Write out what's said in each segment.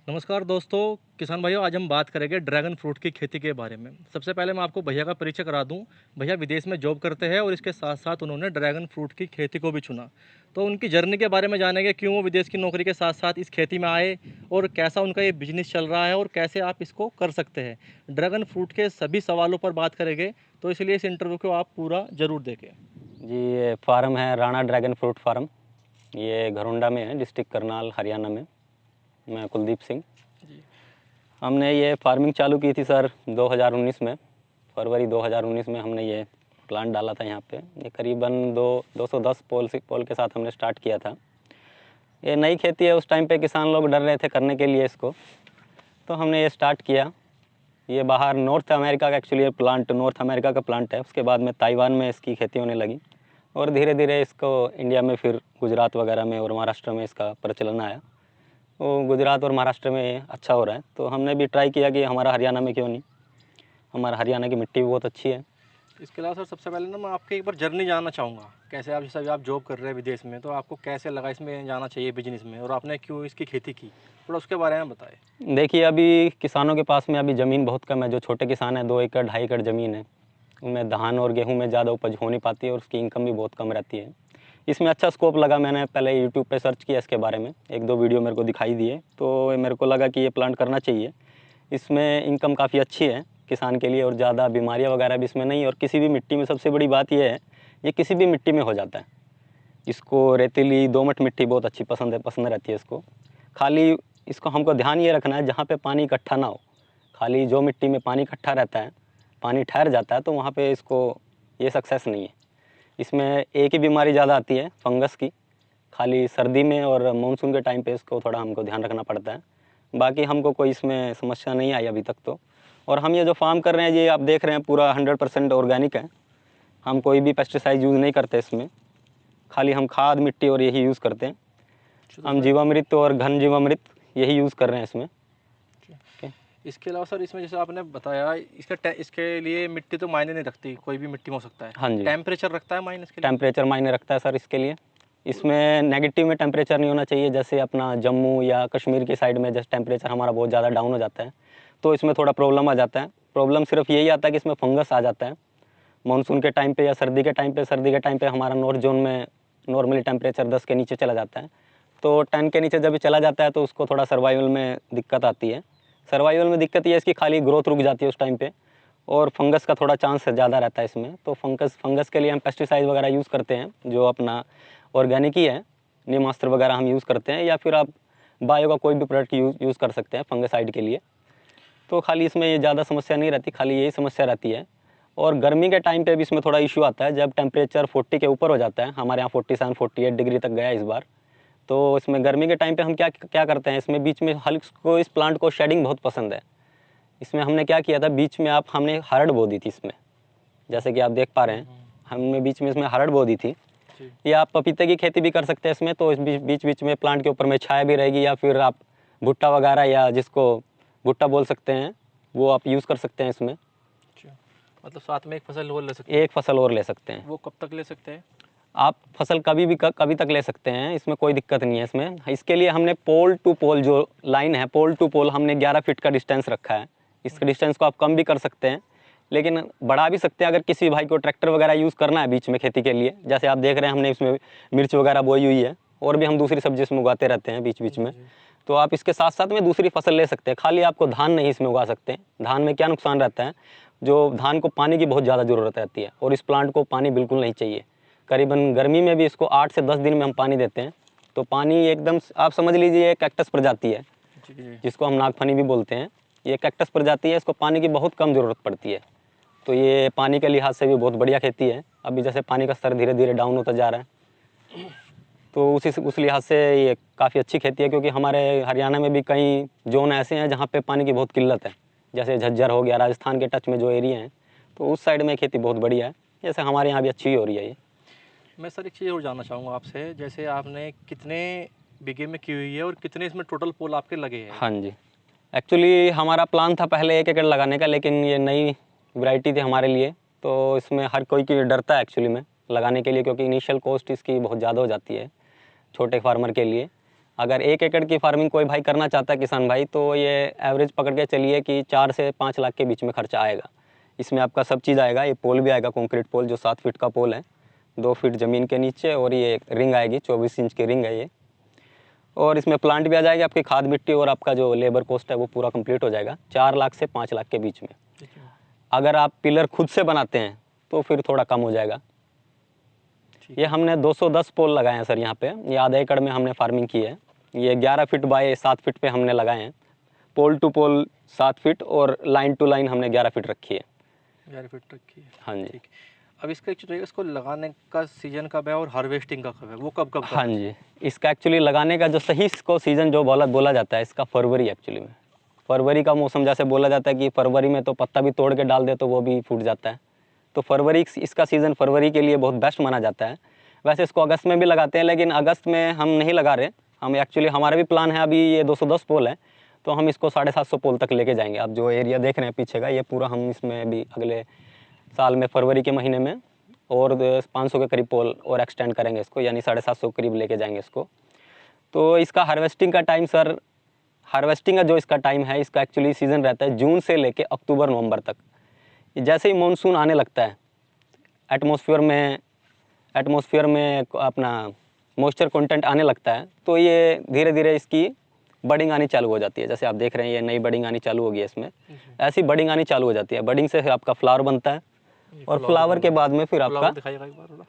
नमस्कार दोस्तों, किसान भाइयों। आज हम बात करेंगे ड्रैगन फ्रूट की खेती के बारे में। सबसे पहले मैं आपको भैया का परिचय करा दूं। भैया विदेश में जॉब करते हैं और इसके साथ साथ उन्होंने ड्रैगन फ्रूट की खेती को भी चुना। तो उनकी जर्नी के बारे में जानेंगे, क्यों वो विदेश की नौकरी के साथ साथ इस खेती में आए और कैसा उनका ये बिजनेस चल रहा है और कैसे आप इसको कर सकते हैं। ड्रैगन फ्रूट के सभी सवालों पर बात करेंगे, तो इसलिए इस इंटरव्यू को आप पूरा ज़रूर देखें। जी, ये फार्म है राणा ड्रैगन फ्रूट फार्म। ये घरोंडा में है, डिस्ट्रिक्ट करनाल, हरियाणा में। मैं कुलदीप सिंह। जी। हमने ये फार्मिंग चालू की थी सर 2019 में। फरवरी 2019 में हमने ये प्लांट डाला था यहाँ पे। ये करीबन 210 पोल के साथ हमने स्टार्ट किया था। ये नई खेती है, उस टाइम पे किसान लोग डर रहे थे करने के लिए इसको, तो हमने ये स्टार्ट किया। ये बाहर नॉर्थ अमेरिका का एक्चुअली ये प्लांट नॉर्थ अमेरिका का प्लांट है। उसके बाद में ताइवान में इसकी खेती होने लगी और धीरे धीरे इसको इंडिया में फिर गुजरात वगैरह में और महाराष्ट्र में इसका प्रचलन आया। वो गुजरात और महाराष्ट्र में अच्छा हो रहा है, तो हमने भी ट्राई किया कि हमारा हरियाणा में क्यों नहीं। हमारा हरियाणा की मिट्टी भी बहुत अच्छी है। इसके अलावा सर, सबसे पहले ना मैं आपकी एक बार जर्नी जानना चाहूँगा। कैसे आप, जैसे अभी आप जॉब कर रहे हैं विदेश में, तो आपको कैसे लगा इसमें जाना चाहिए बिजनेस में, और आपने क्यों इसकी खेती की, थोड़ा उसके बारे में बताएं। देखिए, अभी किसानों के पास में अभी ज़मीन बहुत कम है। जो छोटे किसान हैं, 2 एकड़ 2.5 एकड़ ज़मीन है, उनमें धान और गेहूँ में ज़्यादा उपज हो नहीं पाती है और उसकी इनकम भी बहुत कम रहती है। इसमें अच्छा स्कोप लगा। मैंने पहले यूट्यूब पे सर्च किया इसके बारे में, 1-2 वीडियो मेरे को दिखाई दिए, तो मेरे को लगा कि ये प्लांट करना चाहिए। इसमें इनकम काफ़ी अच्छी है किसान के लिए और ज़्यादा बीमारियां वगैरह भी इसमें नहीं। और किसी भी मिट्टी में सबसे बड़ी बात ये है, ये किसी भी मिट्टी में हो जाता है। इसको रेतीली दोमट मिट्टी बहुत अच्छी पसंद रहती है इसको। खाली इसको हमको ध्यान ये रखना है जहाँ पे पानी इकट्ठा ना हो। खाली जो मिट्टी में पानी इकट्ठा रहता है, पानी ठहर जाता है, तो वहाँ पे इसको ये सक्सेस नहीं है। इसमें एक ही बीमारी ज़्यादा आती है, फंगस की। खाली सर्दी में और मानसून के टाइम पे इसको थोड़ा हमको ध्यान रखना पड़ता है। बाकी हमको कोई इसमें समस्या नहीं आई अभी तक तो। और हम ये जो फार्म कर रहे हैं, ये आप देख रहे हैं, पूरा 100% ऑर्गेनिक है। हम कोई भी पेस्टिसाइड यूज़ नहीं करते इसमें। खाली हम खाद, मिट्टी और यही यूज़ करते हैं। तो हम सर, जीवामृत और घन जीवामृत यही यूज़ कर रहे हैं इसमें। इसके अलावा सर, इसमें जैसे आपने बताया, इसके लिए मिट्टी तो मायने नहीं रखती, कोई भी मिट्टी में हो सकता है। हाँ जी, टेम्परेचर रखता है मायने इसके लिए। टेम्परेचर मायने रखता है सर इसके लिए। इसमें नेगेटिव में टेम्परेचर नहीं होना चाहिए। जैसे अपना जम्मू या कश्मीर की साइड में जैसे टेम्परेचर हमारा बहुत ज़्यादा डाउन हो जाता है, तो इसमें थोड़ा प्रॉब्लम आ जाता है। प्रॉब्लम सिर्फ यही आता है कि इसमें फंगस आ जाता है मानसून के टाइम पे या सर्दी के टाइम पे। सर्दी के टाइम पे हमारा नॉर्थ जोन में नॉर्मली टेम्परेचर 10 के नीचे चला जाता है, तो 10 के नीचे जब भी चला जाता है तो उसको थोड़ा सर्वाइवल में दिक्कत आती है। सर्वाइवल में दिक्कत ये है इसकी खाली ग्रोथ रुक जाती है उस टाइम पे, और फंगस का थोड़ा चांस ज़्यादा रहता है इसमें। तो फंगस के लिए हम पेस्टिसाइड वगैरह यूज़ करते हैं, जो अपना ऑर्गेनिक ही है। नीमास्त्र वगैरह हम यूज़ करते हैं, या फिर आप बायो का कोई भी प्रोडक्ट यूज़ कर सकते हैं फंगसाइड के लिए। तो खाली इसमें ये ज़्यादा समस्या नहीं रहती, खाली यही समस्या रहती है। और गर्मी के टाइम पे भी इसमें थोड़ा इशू आता है, जब टेम्परेचर 40 के ऊपर हो जाता है। हमारे यहाँ 47-48 डिग्री तक गया इस बार। तो इसमें गर्मी के टाइम पे हम क्या क्या करते हैं, इसमें बीच में को इस प्लांट को शेडिंग बहुत पसंद है। इसमें हमने क्या किया था, बीच में हमने हरड़ बो दी थी इसमें, जैसे कि आप देख पा रहे हैं। हमने बीच में इसमें हरड़ बो दी थी। ये आप पपीते की खेती भी कर सकते हैं इसमें, तो इस बीच बीच में प्लांट के ऊपर में छाया भी रहेगी। या फिर आप भुट्टा वगैरह, या जिसको भुट्टा बोल सकते हैं, वो आप यूज़ कर सकते हैं इसमें। अच्छा, मतलब साथ में एक फसल और ले सकते हैं। एक फसल और ले सकते हैं। वो कब तक ले सकते हैं? आप फसल कभी तक ले सकते हैं, इसमें कोई दिक्कत नहीं है इसमें। इसके लिए हमने पोल टू पोल जो लाइन है, पोल टू पोल हमने 11 फीट का डिस्टेंस रखा है। इस डिस्टेंस को आप कम भी कर सकते हैं, लेकिन बढ़ा भी सकते हैं अगर किसी भाई को ट्रैक्टर वगैरह यूज़ करना है बीच में खेती के लिए। जैसे आप देख रहे हैं, हमने इसमें मिर्च वगैरह बोई हुई है, और भी हम दूसरी सब्जी इसमें उगाते रहते हैं बीच बीच में। तो आप इसके साथ साथ में दूसरी फसल ले सकते हैं। खाली आपको धान नहीं इसमें उगा सकते हैं। धान में क्या नुकसान रहता है, जो धान को पानी की बहुत ज़्यादा ज़रूरत रहती है, और इस प्लांट को पानी बिल्कुल नहीं चाहिए। करीबन गर्मी में भी इसको 8 से 10 दिन में हम पानी देते हैं। तो पानी एकदम, आप समझ लीजिए, कैक्टस प्रजाति है, जिसको हम नागफनी भी बोलते हैं। ये कैक्टस प्रजाति है, इसको पानी की बहुत कम ज़रूरत पड़ती है। तो ये पानी के लिहाज से भी बहुत बढ़िया खेती है। अभी जैसे पानी का स्तर धीरे धीरे डाउन होता जा रहा है, तो उस लिहाज से ये काफ़ी अच्छी खेती है। क्योंकि हमारे हरियाणा में भी कई जोन ऐसे हैं जहाँ पे पानी की बहुत किल्लत है, जैसे झज्जर हो गया, राजस्थान के टच में जो एरिया हैं, तो उस साइड में खेती बहुत बढ़िया है। जैसे हमारे यहाँ भी अच्छी ही हो रही है ये। मैं सर एक चीज़ और जानना चाहूँगा आपसे, जैसे आपने कितने बीघे में की हुई है और कितने इसमें टोटल पोल आपके लगे हैं? हाँ जी, एक्चुअली हमारा प्लान था पहले 1 एकड़ लगाने का, लेकिन ये नई वैरायटी थी हमारे लिए, तो इसमें हर कोई की डरता है एक्चुअली में लगाने के लिए, क्योंकि इनिशियल कॉस्ट इसकी बहुत ज़्यादा हो जाती है छोटे फार्मर के लिए। अगर 1 एकड़ की फार्मिंग कोई भाई करना चाहता है किसान भाई, तो ये एवरेज पकड़ के चलिए कि 4 से 5 लाख के बीच में खर्चा आएगा। इसमें आपका सब चीज़ आएगा, ये पोल भी आएगा, कंक्रीट पोल जो 7 फीट का पोल है, 2 फीट ज़मीन के नीचे, और ये रिंग आएगी 24 इंच की रिंग है ये, और इसमें प्लांट भी आ जाएगा, आपकी खाद मिट्टी और आपका जो लेबर कॉस्ट है वो पूरा कंप्लीट हो जाएगा 4 लाख से 5 लाख के बीच में। अगर आप पिलर खुद से बनाते हैं तो फिर थोड़ा कम हो जाएगा। ये हमने 210 पोल लगाए हैं सर यहाँ पे, ये आधा एकड़ में हमने फार्मिंग की है। ये 11 फीट बाय 7 फीट पे हमने लगाए हैं, पोल टू पोल 7 फीट और लाइन टू लाइन हमने 11 फीट रखी है। 11 फीट रखी है। हाँ जी। अब इसका एक्चुअली इसको लगाने का सीजन कब है और हार्वेस्टिंग का कब है, वो कब हाँ जी, इसका एक्चुअली लगाने का जो सही इसको सीज़न जो बोला जाता है, इसका फरवरी एक्चुअली में। फरवरी का मौसम जैसे बोला जाता है कि फरवरी में तो पत्ता भी तोड़ के डाल दे तो वो भी फूट जाता है, तो फरवरी इसका सीज़न फरवरी के लिए बहुत बेस्ट माना जाता है। वैसे इसको अगस्त में भी लगाते हैं, लेकिन अगस्त में हम नहीं लगा रहे। हम एक्चुअली हमारा भी प्लान है, अभी ये 210 पोल है तो हम इसको 750 पोल तक लेके जाएंगे। आप जो एरिया देख रहे हैं पीछे का, ये पूरा हम इसमें भी अगले साल में फरवरी के महीने में और 500 के करीब पोल और एक्सटेंड करेंगे इसको, यानी 750 करीब लेके जाएंगे इसको। तो इसका हार्वेस्टिंग का टाइम सर, हार्वेस्टिंग का जो इसका टाइम है, इसका एक्चुअली सीज़न रहता है जून से लेके अक्टूबर नवंबर तक। जैसे ही मानसून आने लगता है, एटमॉस्फेयर में अपना मॉइस्चर कंटेंट आने लगता है, तो ये धीरे धीरे इसकी बडिंग आनी चालू हो जाती है। जैसे आप देख रहे हैं ये नई बडिंग आनी चालू हो गई है इसमें, ऐसी बडिंग आनी चालू हो जाती है। बडिंग से आपका फ्लावर बनता है और फ्लावर के बाद में फिर आपका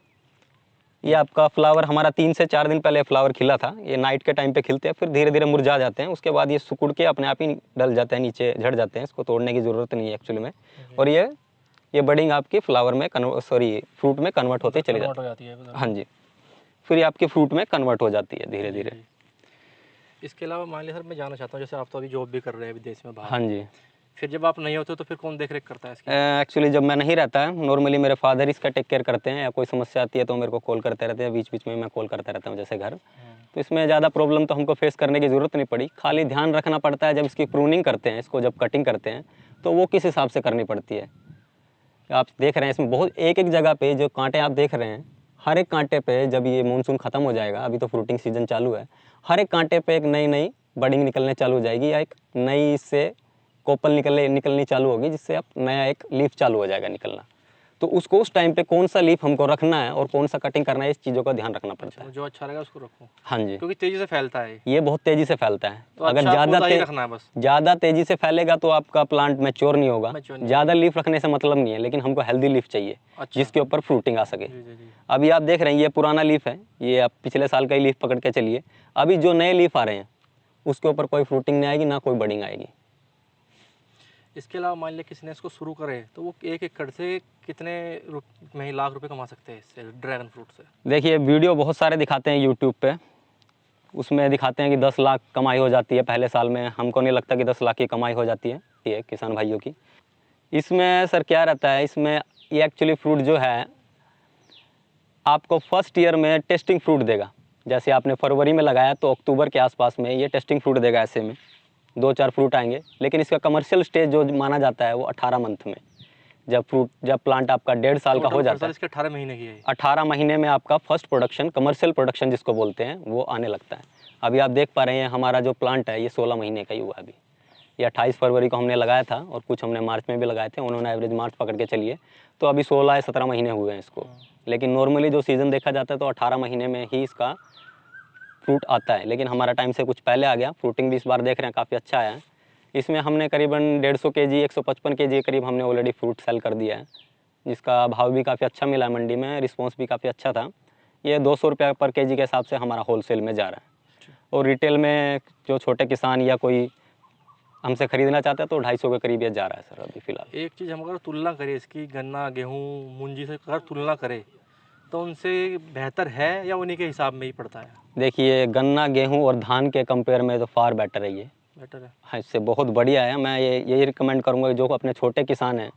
ये आपका फ्लावर हमारा 3 से 4 दिन पहले फ्लावर खिला था, ये नाइट के टाइम पे खिलते हैं, फिर धीरे धीरे मुरझा जाते हैं। उसके बाद ये सिकुड़ के अपने आप ही डल जाते हैं, नीचे झड़ जाते हैं, इसको तोड़ने की ज़रूरत नहीं है एक्चुअली में। और ये बडिंग आपकी फ्लावर में फ्रूट में कन्वर्ट होते चली जाती है। हाँ जी, फिर ये आपके फ्रूट में कन्वर्ट हो जाती है धीरे धीरे। इसके अलावा मान लिया सर मैं जानना चाहता हूँ, जैसे आप तो अभी जॉब भी कर रहे हैं विदेश में बाहर। हाँ जी। फिर जब आप नहीं होते तो फिर कौन देख रेख करता है इसकी? एक्चुअली जब मैं नहीं रहता है, नॉर्मली मेरे फादर इसका टेक केयर करते हैं, या कोई समस्या आती है तो मेरे को कॉल करते रहते हैं, बीच बीच में मैं कॉल करता रहता हूँ जैसे घर। तो इसमें ज़्यादा प्रॉब्लम तो हमको फेस करने की ज़रूरत नहीं पड़ी, खाली ध्यान रखना पड़ता है जब इसकी प्रूनिंग करते हैं, इसको जब कटिंग करते हैं तो वो किस हिसाब से करनी पड़ती है। आप देख रहे हैं इसमें बहुत एक जगह पे जो कांटे आप देख रहे हैं, हर एक कांटे पे जब ये मानसून ख़त्म हो जाएगा, अभी तो फ्रूटिंग सीजन चालू है, हर एक कांटे पे एक नई बडिंग निकलने चालू हो जाएगी, या एक नई से कोपल निकलनी चालू होगी, जिससे अब नया एक लीफ चालू हो जाएगा निकलना। तो उसको उस टाइम पे कौन सा लीफ हमको रखना है और कौन सा कटिंग करना है, इस चीज़ों का ध्यान रखना पड़ता है। जो अच्छा रहेगा उसको रखो। हाँ जी, क्योंकि तेजी से फैलता है ये बहुत तेज़ी से फैलता है। तो अगर अच्छा ज़्यादा तेज़ी से फैलेगा तो आपका प्लांट मैच्योर नहीं होगा। ज़्यादा लीफ रखने से मतलब नहीं है, लेकिन हमको हेल्दी लीफ चाहिए जिसके ऊपर फ्रूटिंग आ सके। अभी आप देख रहे हैं ये पुराना लीफ है, ये आप पिछले साल का ही लीफ पकड़ के चलिए। अभी जो नए लीफ आ रहे हैं उसके ऊपर कोई फ्रूटिंग नहीं आएगी, ना कोई बडिंग आएगी। इसके अलावा मान लिया किसी ने इसको शुरू करे तो वो 1 एकड़ से कितने लाख रुपए कमा सकते हैं इससे, ड्रैगन फ्रूट से? देखिए वीडियो बहुत सारे दिखाते हैं यूट्यूब पे, उसमें दिखाते हैं कि 10 लाख कमाई हो जाती है पहले साल में। हमको नहीं लगता कि 10 लाख की कमाई हो जाती है ये किसान भाइयों की। इसमें सर क्या रहता है, इसमें ये एक्चुअली फ्रूट जो है आपको फर्स्ट ईयर में टेस्टिंग फ्रूट देगा। जैसे आपने फरवरी में लगाया तो अक्टूबर के आसपास में ये टेस्टिंग फ्रूट देगा, ऐसे में 2-4 फ्रूट आएंगे। लेकिन इसका कमर्शियल स्टेज जो माना जाता है वो 18 मंथ में, जब प्लांट आपका 1.5 साल का हो जाता है, इसके 18 महीने की है। 18 महीने में आपका फर्स्ट प्रोडक्शन, कमर्शियल प्रोडक्शन जिसको बोलते हैं, वो आने लगता है। अभी आप देख पा रहे हैं हमारा जो प्लांट है ये 16 महीने का ही हुआ अभी। ये 28 फरवरी को हमने लगाया था और कुछ हमने मार्च में भी लगाए थे, उन्होंने एवरेज मार्च पकड़ के चलिए, तो अभी 16 या 17 महीने हुए हैं इसको। लेकिन नॉर्मली जो सीज़न देखा जाता है तो 18 महीने में ही इसका फ्रूट आता है, लेकिन हमारा टाइम से कुछ पहले आ गया। फ्रूटिंग भी इस बार देख रहे हैं काफ़ी अच्छा आया है। इसमें हमने करीबन 150 केजी 155 केजी करीब हमने ऑलरेडी फ्रूट सेल कर दिया है, जिसका भाव भी काफ़ी अच्छा मिला है मंडी में, रिस्पांस भी काफ़ी अच्छा था। ये 200 रुपये पर केजी के हिसाब से हमारा होलसेल में जा रहा है, और रिटेल में जो छोटे किसान या कोई हमसे ख़रीदना चाहता है तो 250 के करीब ये जा रहा है सर अभी फ़िलहाल। एक चीज़ हम अगर तुलना करें इसकी गन्ना गेहूँ मुंजी से अगर तुलना करें तो उनसे बेहतर है या उन्हीं के हिसाब में ही पड़ता है? देखिए गन्ना गेहूँ और धान के कंपेयर में तो फार बेटर है, ये बेटर है। हाँ, इससे बहुत बढ़िया है। मैं यही रिकमेंड करूँगा जो अपने छोटे किसान हैं,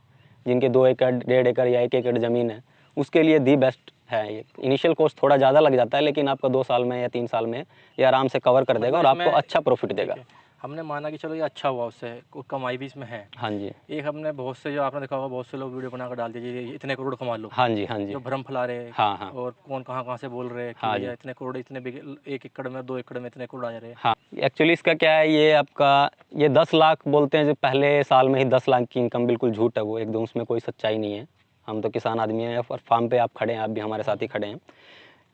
जिनके 2 एकड़ 1.5 एकड़ या 1 एकड़ ज़मीन है, उसके लिए दी बेस्ट है ये। इनिशियल कॉस्ट थोड़ा ज़्यादा लग जाता है, लेकिन आपका 2 साल में या 3 साल में ये आराम से कवर कर देगा और आपको अच्छा प्रॉफिट देगा। हमने माना कि चलो ये अच्छा हुआ, उससे कमाई भी इसमें है। हाँ जी, एक हमने बहुत से, जो आपने देखा होगा, बहुत से लोग वीडियो बनाकर डाल दीजिए ये इतने करोड़ कमा लो, हाँ जी, हाँ जी, जो भ्रम फैला रहे हैं, हाँ, हाँ, और कौन कहाँ कहाँ से बोल रहे हैं कि हाँ भैया जी, इतने करोड़, इतने बिग, 1 एकड़ में 2 एकड़ में इतने करोड़ आ जा रहे हैं। हाँ। एक्चुअली इसका क्या है, ये आपका ये 10 लाख बोलते हैं, जो पहले साल में ही 10 लाख की इनकम, बिल्कुल झूठ है वो, एकदम उसमें कोई सच्चाई नहीं है। हम तो किसान आदमी हैं, और फार्म पे आप खड़े हैं, आप भी हमारे साथ ही खड़े हैं।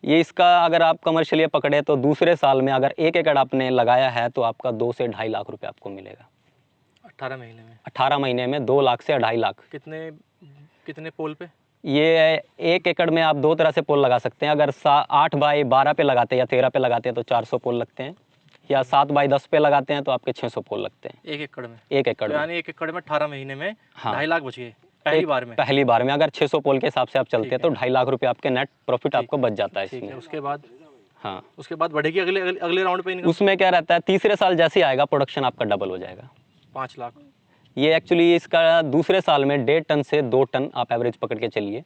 ये इसका अगर आप कमर्शियल पकड़े तो दूसरे साल में अगर 1 एकड़ आपने लगाया है तो आपका 2 से 2.5 लाख रुपए आपको मिलेगा। 18 महीने में 18 महीने में 2 लाख से 2.5 लाख। कितने कितने पोल पे? ये 1 एकड़ में आप 2 तरह से पोल लगा सकते हैं। अगर 8 बाई 12 पे लगाते हैं या 13 पे लगाते हैं तो 400 पोल लगते हैं, या 7 बाई 10 पे लगाते हैं तो आपके 600 पोल लगते हैं 1 एकड़ में? 1 एकड़ तो में। यानी 1 एकड़ में 18 महीने में हाँ। 2.5 लाख बच गए पहली बार में। पहली बार में अगर 600 पोल के हिसाब से आप चलते हैं तो 2.5 लाख रुपए आपके नेट प्रॉफिट आपको बच जाता है ठीक इसमें। है, उसके बाद? हाँ, उसके बाद बढ़ेगी अगले अगले, अगले राउंड पे इनकम? उसमें क्या रहता है, तीसरे साल जैसे ही आएगा प्रोडक्शन आपका डबल हो जाएगा। 5 लाख। ये एक्चुअली इसका दूसरे साल में 1.5 टन से 2 टन आप एवरेज पकड़ के चलिए,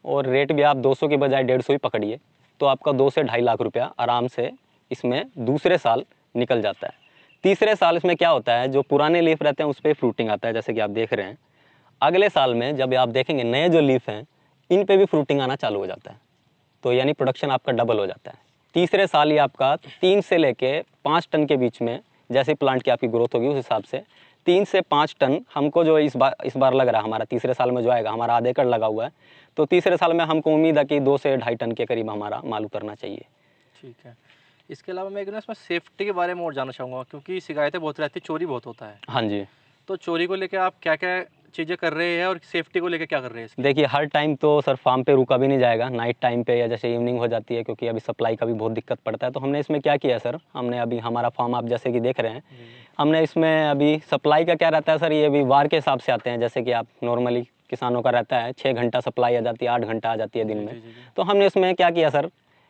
और रेट भी आप 200 के बजाय 150 ही पकड़िए, तो आपका 2 से 2.5 लाख रुपया आराम से इसमें दूसरे साल निकल जाता है। तीसरे साल इसमें क्या होता है, जो पुराने लीफ रहते हैं उस पर फ्रूटिंग आता है, जैसे कि आप देख रहे हैं। अगले साल में जब आप देखेंगे नए जो लीफ हैं इन पे भी फ्रूटिंग आना चालू हो जाता है, तो यानी प्रोडक्शन आपका डबल हो जाता है। तीसरे साल ही आपका 3 से लेके 5 टन के बीच में, जैसे प्लांट की आपकी ग्रोथ होगी उस हिसाब से 3 से 5 टन हमको जो इस बार लग रहा है, हमारा तीसरे साल में जो आएगा, हमारा आधे एकड़ लगा हुआ है, तो तीसरे साल में हमको उम्मीद है कि 2 से 2.5 टन के करीब हमारा माल उतरना चाहिए। ठीक है। इसके अलावा मैं एक ना इसमें सेफ्टी के बारे में और जानना चाहूँगा, क्योंकि शिकायतें बहुत रहती है, चोरी बहुत होता है। हाँ जी, तो चोरी को लेकर आप क्या क्या चीज़ें कर रहे हैं और सेफ्टी को लेकर क्या कर रहे हैं इसकी? देखिए हर टाइम तो सर फार्म पे रुका भी नहीं जाएगा, नाइट टाइम पे या जैसे इवनिंग हो जाती है, क्योंकि अभी सप्लाई का भी बहुत दिक्कत पड़ता है। तो हमने इसमें क्या किया सर, हमने अभी हमारा फार्म आप जैसे कि देख रहे हैं, हमने इसमें अभी सप्लाई का क्या रहता है सर, ये अभी वार के हिसाब से आते हैं। जैसे कि आप नॉर्मली किसानों का रहता है 6 घंटा सप्लाई आ जाती है, 8 घंटा आ जाती है दिन में। तो हमने इसमें क्या किया सर,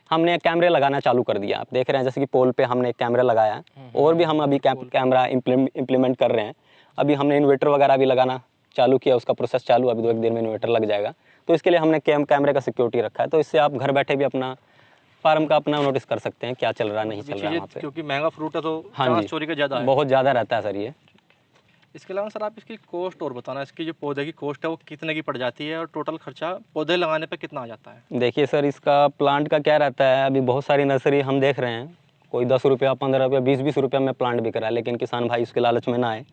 हमने कैमरे लगाना चालू कर दिया। आप देख रहे हैं जैसे कि पोल पे हमने एक कैमरा लगाया है, और भी हम अभी कैमरा इम्प्लीमेंट कर रहे हैं। अभी हमने इन्वर्टर वगैरह भी लगाना चालू किया, उसका प्रोसेस चालू, अभी 2-1 दिन में इन्वर्टर लग जाएगा। तो इसके लिए हमने कैमरे का सिक्योरिटी रखा है, तो इससे आप घर बैठे भी अपना फार्म का अपना नोटिस कर सकते हैं क्या चल रहा है, नहीं चल रहा है वहाँ पे। क्योंकि महंगा फ्रूट है तो हाँ चांस जी, चोरी का ज़्यादा है। बहुत ज़्यादा रहता है सर ये। इसके अलावा सर आप इसकी कॉस्ट और बताना, इसकी जो पौधे की कॉस्ट है वो कितने की पड़ जाती है, और टोटल खर्चा पौधे लगाने पे कितना आ जाता है? देखिए सर, इसका प्लांट का क्या रहता है, अभी बहुत सारी नर्सरी हम देख रहे हैं, कोई 10 रुपया, 15 रुपया, 20-20 रुपया में प्लांट बिक रहा है, लेकिन किसान भाई उसके लालच में ना आए।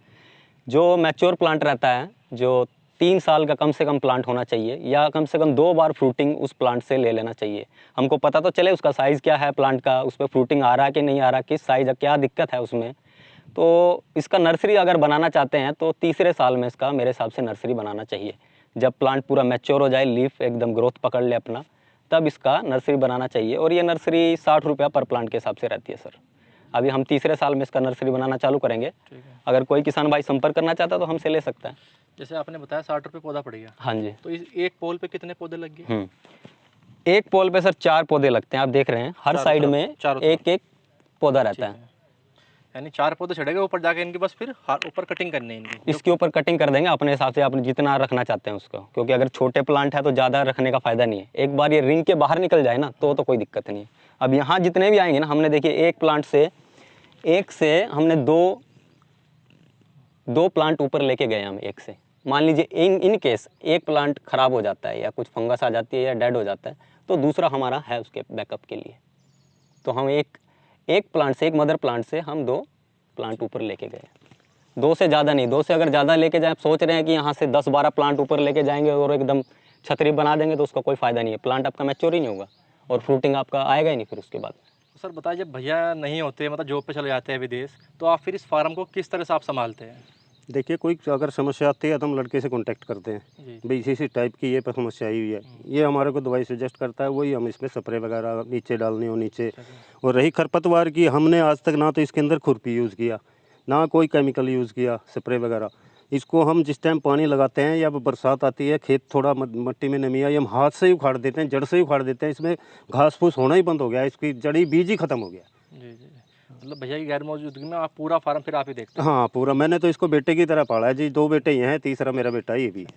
जो मैच्योर प्लांट रहता है, जो 3 साल का कम से कम प्लांट होना चाहिए, या कम से कम 2 बार फ्रूटिंग उस प्लांट से ले लेना चाहिए। हमको पता तो चले उसका साइज़ क्या है प्लांट का, उस पर फ्रूटिंग आ रहा है कि नहीं आ रहा, किस साइज़, क्या दिक्कत है उसमें। तो इसका नर्सरी अगर बनाना चाहते हैं तो तीसरे साल में इसका मेरे हिसाब से नर्सरी बनाना चाहिए। जब प्लांट पूरा मैच्योर हो जाए, लीफ एकदम ग्रोथ पकड़ ले अपना, तब इसका नर्सरी बनाना चाहिए। और ये नर्सरी 60 रुपया पर प्लांट के हिसाब से रहती है सर। अभी हम तीसरे साल में इसका नर्सरी बनाना चालू करेंगे। ठीक है। अगर कोई किसान भाई संपर्क करना चाहता है तो हमसे ले सकता है। जैसे आपने बताया 60 रुपये पौधा पड़ गया, हाँ जी। तो इस एक पोल पे कितने पौधे लग गए? एक पोल पे सर 4 पौधे लगते हैं, आप देख रहे हैं हर चारों साइड तरफ, में चारों तरफ। एक एक पौधा रहता ठीक है। है। यानी 4 पौधे चढ़ेगा ऊपर जाके, इनकी बस फिर ऊपर कटिंग करनी है इनकी। इसके ऊपर कटिंग कर देंगे अपने हिसाब से, आप जितना रखना चाहते हैं उसको, क्योंकि अगर छोटे प्लांट है तो ज़्यादा रखने का फ़ायदा नहीं है। एक बार ये रिंग के बाहर निकल जाए ना तो कोई दिक्कत नहीं है। अब यहाँ जितने भी आएंगे ना, हमने देखिए एक प्लांट से हमने दो प्लांट ऊपर लेके गए हम एक से। मान लीजिए इन केस एक प्लांट ख़राब हो जाता है या कुछ फंगस आ जाती है या डेड हो जाता है, तो दूसरा हमारा है उसके बैकअप के लिए। तो हम एक प्लांट से, एक मदर प्लांट से हम 2 प्लांट ऊपर लेके गए। 2 से ज़्यादा नहीं, 2 से अगर ज़्यादा लेके जाए, सोच रहे हैं कि यहाँ से 10-12 प्लांट ऊपर लेके जाएंगे और एकदम छतरी बना देंगे, तो उसका कोई फ़ायदा नहीं है। प्लांट आपका मैच्योर ही नहीं होगा और फ्रूटिंग आपका आएगा ही नहीं फिर उसके बाद। सर बताइए, जब भैया नहीं होते, मतलब जॉब पे चले जाते हैं विदेश, तो आप फिर इस फार्म को किस तरह से आप संभालते हैं? देखिए, कोई अगर समस्या आती है तो हम लड़के से कांटेक्ट करते हैं, जी। भाई इसी टाइप की ये पर समस्या आई हुई है, ये हमारे को दवाई सजेस्ट करता है, वही हम इसमें स्प्रे वगैरह नीचे डालनी हो नीचे। और रही खरपतवार की, हमने आज तक ना तो इसके अंदर खुरपी यूज़ किया, ना कोई केमिकल यूज़ किया स्प्रे वगैरह। इसको हम जिस टाइम पानी लगाते हैं या बरसात आती है, खेत थोड़ा मिट्टी में नमी आई, हम हाथ से ही उखाड़ देते हैं, जड़ से ही उखाड़ देते हैं। इसमें घास फूस होना ही बंद हो गया, इसकी जड़ी बीज ही ख़त्म हो गया। जी जी। मतलब भैया की गैर मौजूदगी में आप पूरा फार्म फिर आप ही देखते हैं? हाँ पूरा, मैंने तो इसको बेटे की तरह पाला है जी। 2 बेटे ये हैं, तीसरा मेरा बेटा ये भी है।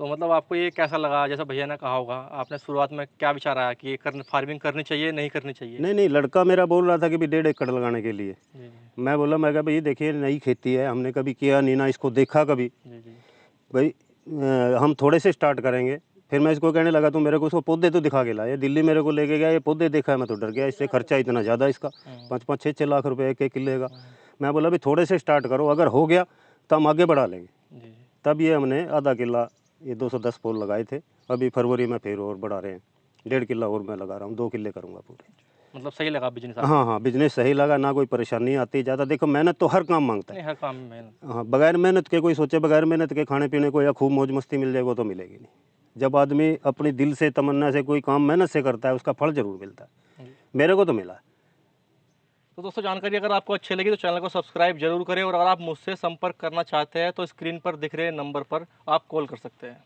तो मतलब आपको ये कैसा लगा, जैसा भैया ने कहा होगा, आपने शुरुआत में क्या विचार आया कि ये फार्मिंग करनी चाहिए नहीं करनी चाहिए? नहीं नहीं, लड़का मेरा बोल रहा था कि भी 1.5 एकड़ लगाने के लिए। जी जी मैं बोला, मैं कहा भाई देखिए नई खेती है, हमने कभी किया नहीं, ना इसको देखा कभी जी जी भाई, हम थोड़े से स्टार्ट करेंगे। फिर मैं इसको कहने लगा, तू मेरे को उसको पौधे तो दिखा के लाया, दिल्ली मेरे को लेके गया, ये पौधे देखा है, मैं तो डर गया, इससे खर्चा इतना ज़्यादा इसका 5-5, 6-6 लाख रुपए एक किले का। मैं बोला भी थोड़े से स्टार्ट करो, अगर हो गया तो हम आगे बढ़ा लेंगे। जी जी। तब ये हमने आधा किला, ये 210 पोल लगाए थे। अभी फरवरी में फिर और बढ़ा रहे हैं, 1.5 किला और मैं लगा रहा हूँ, 2 किले करूँगा पूरे। मतलब सही लगा बिजनेस आपको? हाँ हाँ, बिजनेस सही लगा, ना कोई परेशानी आती ज़्यादा। देखो मेहनत तो हर काम मांगता है। नहीं, हर काम में मेहनत। हाँ, बगैर मेहनत के कोई सोचे बगैर मेहनत के खाने पीने को या खूब मौज मस्ती मिल जाए, वो तो मिलेगी नहीं। जब आदमी अपनी दिल से तमन्ना से कोई काम मेहनत से करता है, उसका फल जरूर मिलता है। जी। मेरे को तो मिला है। तो दोस्तों, जानकारी अगर आपको अच्छी लगी तो चैनल को सब्सक्राइब जरूर करें, और अगर आप मुझसे संपर्क करना चाहते हैं तो स्क्रीन पर दिख रहे नंबर पर आप कॉल कर सकते हैं।